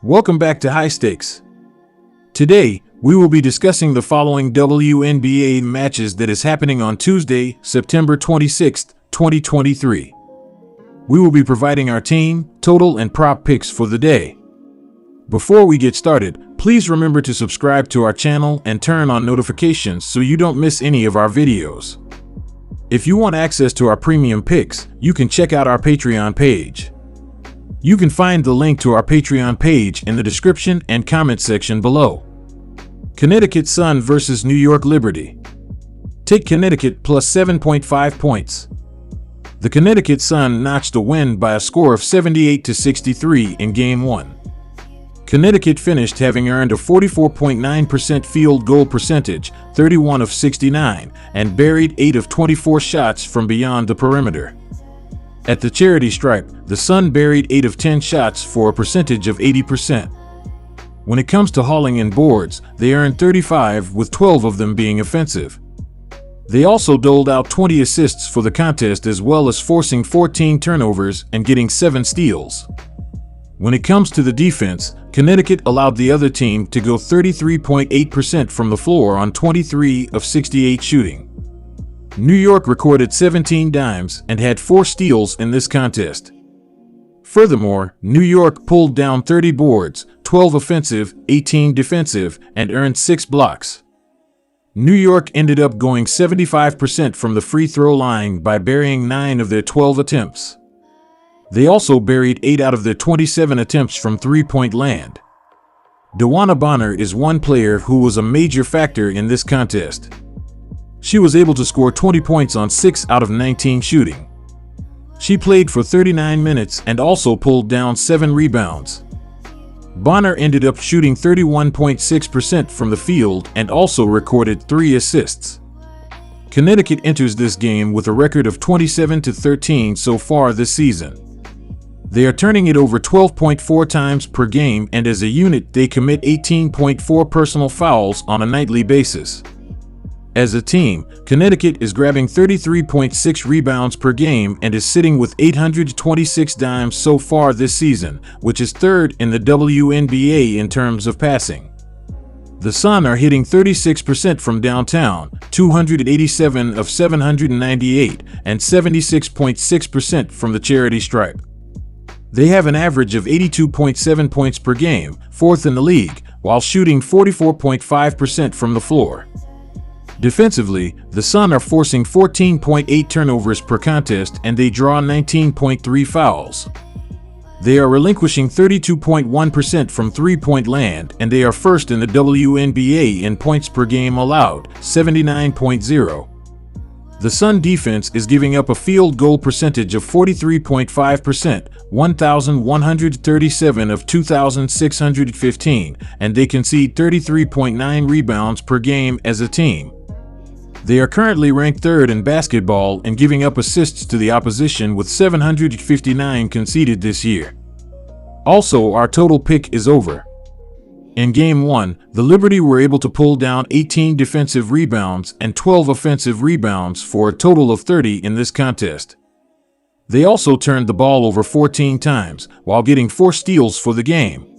Welcome back to High Stakes. Today, we will be discussing the following WNBA matches that is happening on Tuesday, September 26, 2023. We will be providing our team, total, and prop picks for the day. Before we get started, please remember to subscribe to our channel and turn on notifications so you don't miss any of our videos. If you want access to our premium picks, you can check out our Patreon page. You can find the link to our Patreon page in the description and comment section below. Connecticut Sun versus New York Liberty. Take Connecticut plus 7.5 points. The Connecticut Sun notched a win by a score of 78-63 in Game 1. Connecticut finished having earned a 44.9% field goal percentage, 31 of 69, and buried 8 of 24 shots from beyond the perimeter. At the charity stripe, the Sun buried 8 of 10 shots for a percentage of 80%. When it comes to hauling in boards, they earned 35, with 12 of them being offensive. They also doled out 20 assists for the contest, as well as forcing 14 turnovers and getting 7 steals. When it comes to the defense, Connecticut allowed the other team to go 33.8% from the floor on 23 of 68 shooting. New York recorded 17 dimes and had 4 steals in this contest. Furthermore, New York pulled down 30 boards, 12 offensive, 18 defensive, and earned 6 blocks. New York ended up going 75% from the free throw line by burying 9 of their 12 attempts. They also buried 8 out of their 27 attempts from three-point land. DeWanna Bonner is one player who was a major factor in this contest. She was able to score 20 points on 6 out of 19 shooting. She played for 39 minutes and also pulled down 7 rebounds. Bonner ended up shooting 31.6% from the field and also recorded 3 assists. Connecticut enters this game with a record of 27-13 so far this season. They are turning it over 12.4 times per game, and as a unit they commit 18.4 personal fouls on a nightly basis. As a team, Connecticut is grabbing 33.6 rebounds per game and is sitting with 826 dimes so far this season, which is third in the WNBA in terms of passing. The Sun are hitting 36% from downtown, 287 of 798, and 76.6% from the charity stripe. They have an average of 82.7 points per game, fourth in the league, while shooting 44.5% from the floor. Defensively, the Sun are forcing 14.8 turnovers per contest and they draw 19.3 fouls. They are relinquishing 32.1% from three-point land, and they are first in the WNBA in points per game allowed, 79.0. The Sun defense is giving up a field goal percentage of 43.5%, 1,137 of 2,615, and they concede 33.9 rebounds per game as a team. They are currently ranked third in basketball and giving up assists to the opposition with 759 conceded this year. Also, our total pick is over. In Game 1, the Liberty were able to pull down 18 defensive rebounds and 12 offensive rebounds for a total of 30 in this contest. They also turned the ball over 14 times, while getting 4 steals for the game.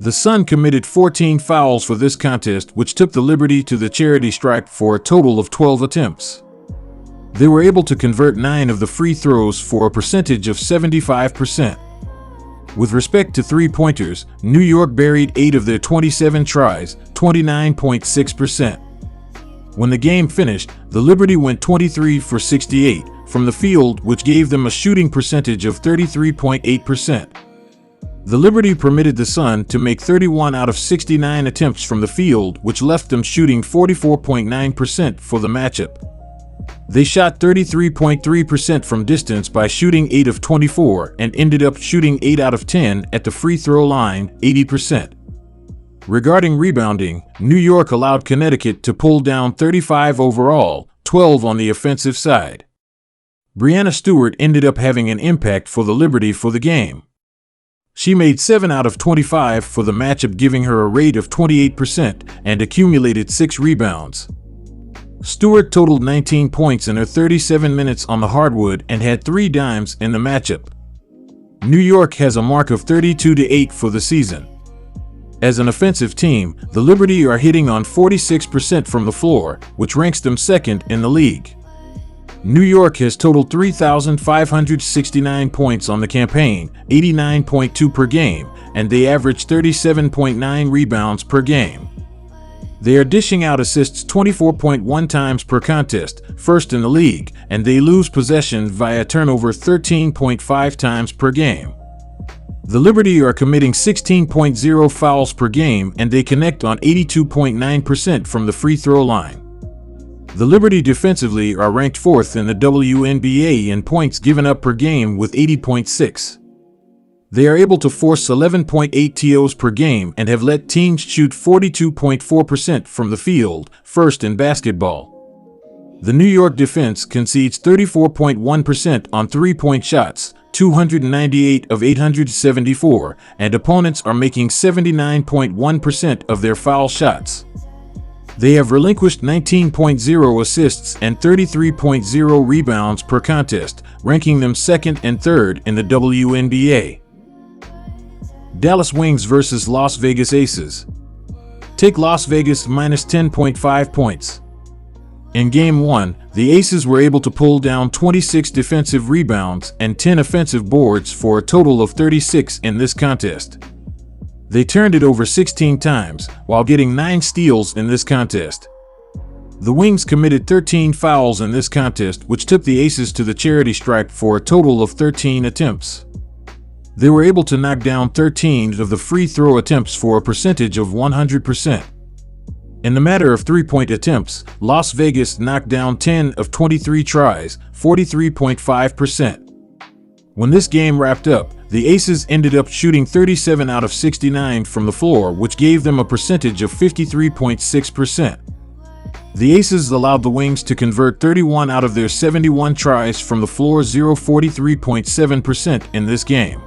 The Sun committed 14 fouls for this contest, which took the Liberty to the charity stripe for a total of 12 attempts. They were able to convert 9 of the free throws for a percentage of 75%. With respect to three-pointers, New York buried 8 of their 27 tries, 29.6%. When the game finished, the Liberty went 23 for 68 from the field, which gave them a shooting percentage of 33.8%. The Liberty permitted the Sun to make 31 out of 69 attempts from the field, which left them shooting 44.9% for the matchup. They shot 33.3% from distance by shooting 8 of 24 and ended up shooting 8 out of 10 at the free throw line, 80%. Regarding rebounding, New York allowed Connecticut to pull down 35 overall, 12 on the offensive side. Breanna Stewart ended up having an impact for the Liberty for the game. She made 7 out of 25 for the matchup, giving her a rate of 28% and accumulated 6 rebounds. Stewart totaled 19 points in her 37 minutes on the hardwood and had 3 dimes in the matchup. New York has a mark of 32-8 for the season. As an offensive team, the Liberty are hitting on 46% from the floor, which ranks them second in the league. New York has totaled 3,569 points on the campaign, 89.2 per game, and they average 37.9 rebounds per game. They are dishing out assists 24.1 times per contest, first in the league, and they lose possession via turnover 13.5 times per game. The Liberty are committing 16.0 fouls per game, and they connect on 82.9% from the free throw line. The Liberty defensively are ranked 4th in the WNBA in points given up per game with 80.6. They are able to force 11.8 TOs per game and have let teams shoot 42.4% from the field, first in basketball. The New York defense concedes 34.1% on three-point shots, 298 of 874, and opponents are making 79.1% of their foul shots. They have relinquished 19.0 assists and 33.0 rebounds per contest, ranking them second and third in the WNBA. Dallas Wings versus Las Vegas Aces. Take Las Vegas minus 10.5 points. In Game 1, the Aces were able to pull down 26 defensive rebounds and 10 offensive boards for a total of 36 in this contest. They turned it over 16 times, while getting 9 steals in this contest. The Wings committed 13 fouls in this contest, which took the Aces to the charity stripe for a total of 13 attempts. They were able to knock down 13 of the free throw attempts for a percentage of 100%. In the matter of three-point attempts, Las Vegas knocked down 10 of 23 tries, 43.5%. When this game wrapped up, the Aces ended up shooting 37 out of 69 from the floor, which gave them a percentage of 53.6%. The Aces allowed the Wings to convert 31 out of their 71 tries from the floor, 43.7% in this game.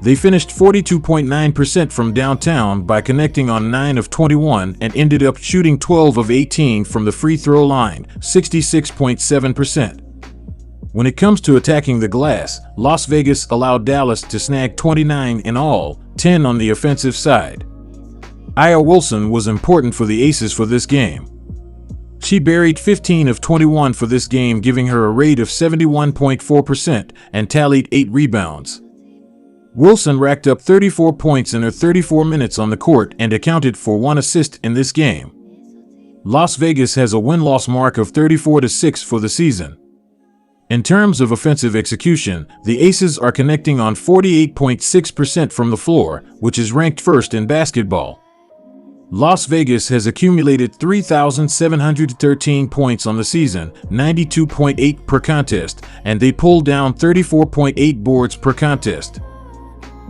They finished 42.9% from downtown by connecting on 9 of 21 and ended up shooting 12 of 18 from the free throw line, 66.7%. When it comes to attacking the glass, Las Vegas allowed Dallas to snag 29 in all, 10 on the offensive side. Aya Wilson was important for the Aces for this game. She buried 15 of 21 for this game, giving her a rate of 71.4% and tallied 8 rebounds. Wilson racked up 34 points in her 34 minutes on the court and accounted for 1 assist in this game. Las Vegas has a win-loss mark of 34-6 for the season. In terms of offensive execution, the Aces are connecting on 48.6% from the floor, which is ranked first in basketball. Las Vegas has accumulated 3,713 points on the season, 92.8 per contest, and they pulled down 34.8 boards per contest.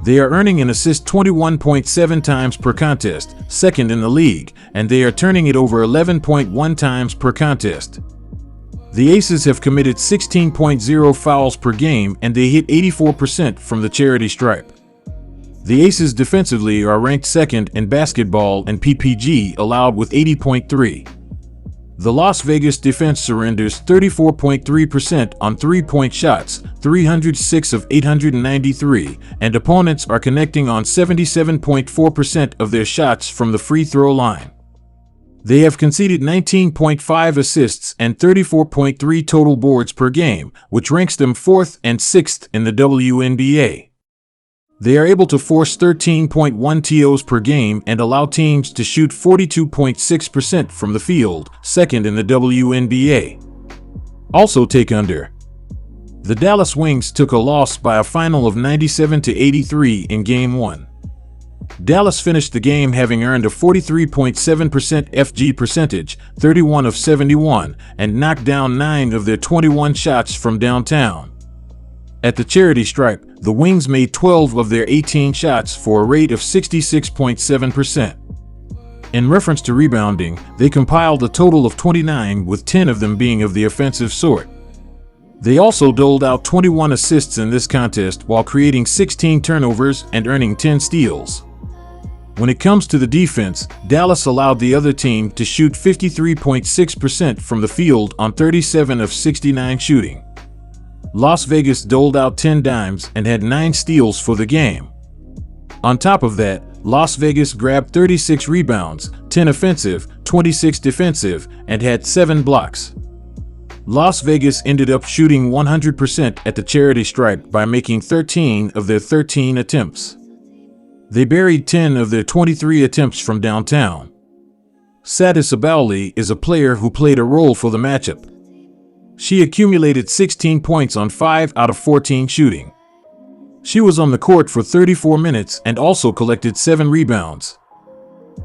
They are earning an assist 21.7 times per contest, second in the league, and they are turning it over 11.1 times per contest. The Aces have committed 16.0 fouls per game and they hit 84% from the charity stripe. The Aces defensively are ranked second in basketball and PPG allowed with 80.3. The Las Vegas defense surrenders 34.3% on three-point shots, 306 of 893, and opponents are connecting on 77.4% of their shots from the free throw line. They have conceded 19.5 assists and 34.3 total boards per game, which ranks them 4th and 6th in the WNBA. They are able to force 13.1 TOs per game and allow teams to shoot 42.6% from the field, second in the WNBA. Also take under. The Dallas Wings took a loss by a final of 97-83 in Game 1. Dallas finished the game having earned a 43.7% FG percentage, 31 of 71, and knocked down 9 of their 21 shots from downtown. At the charity stripe, the Wings made 12 of their 18 shots for a rate of 66.7%. In reference to rebounding, they compiled a total of 29, with 10 of them being of the offensive sort. They also doled out 21 assists in this contest while creating 16 turnovers and earning 10 steals. When it comes to the defense, Dallas allowed the other team to shoot 53.6% from the field on 37 of 69 shooting. Las Vegas doled out 10 dimes and had 9 steals for the game. On top of that, Las Vegas grabbed 36 rebounds, 10 offensive, 26 defensive, and had 7 blocks. Las Vegas ended up shooting 100% at the charity stripe by making 13 of their 13 attempts. They buried 10 of their 23 attempts from downtown. Sada Sabauli is a player who played a role for the matchup. She accumulated 16 points on 5 out of 14 shooting. She was on the court for 34 minutes and also collected 7 rebounds.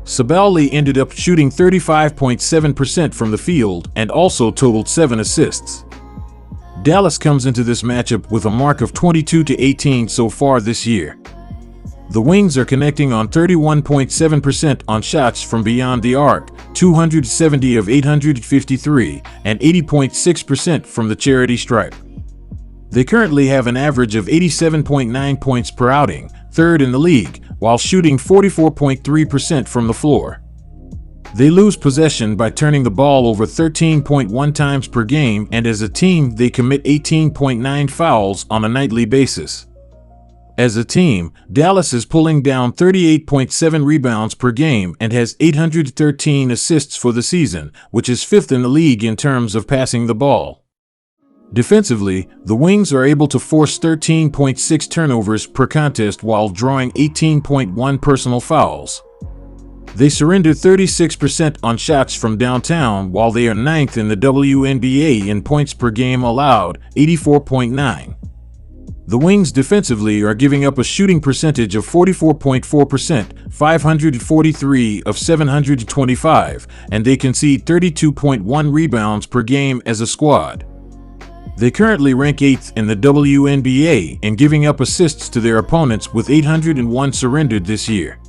Sabauli ended up shooting 35.7% from the field and also totaled 7 assists. Dallas comes into this matchup with a mark of 22-18 so far this year. The Wings are connecting on 31.7% on shots from beyond the arc, 270 of 853, and 80.6% from the charity stripe. They currently have an average of 87.9 points per outing, third in the league, while shooting 44.3% from the floor. They lose possession by turning the ball over 13.1 times per game, and as a team they commit 18.9 fouls on a nightly basis. As a team, Dallas is pulling down 38.7 rebounds per game and has 813 assists for the season, which is 5th in the league in terms of passing the ball. Defensively, the Wings are able to force 13.6 turnovers per contest while drawing 18.1 personal fouls. They surrender 36% on shots from downtown while they are 9th in the WNBA in points per game allowed, 84.9. The Wings defensively are giving up a shooting percentage of 44.4%, 543 of 725, and they concede 32.1 rebounds per game as a squad. They currently rank 8th in the WNBA in giving up assists to their opponents with 801 surrendered this year.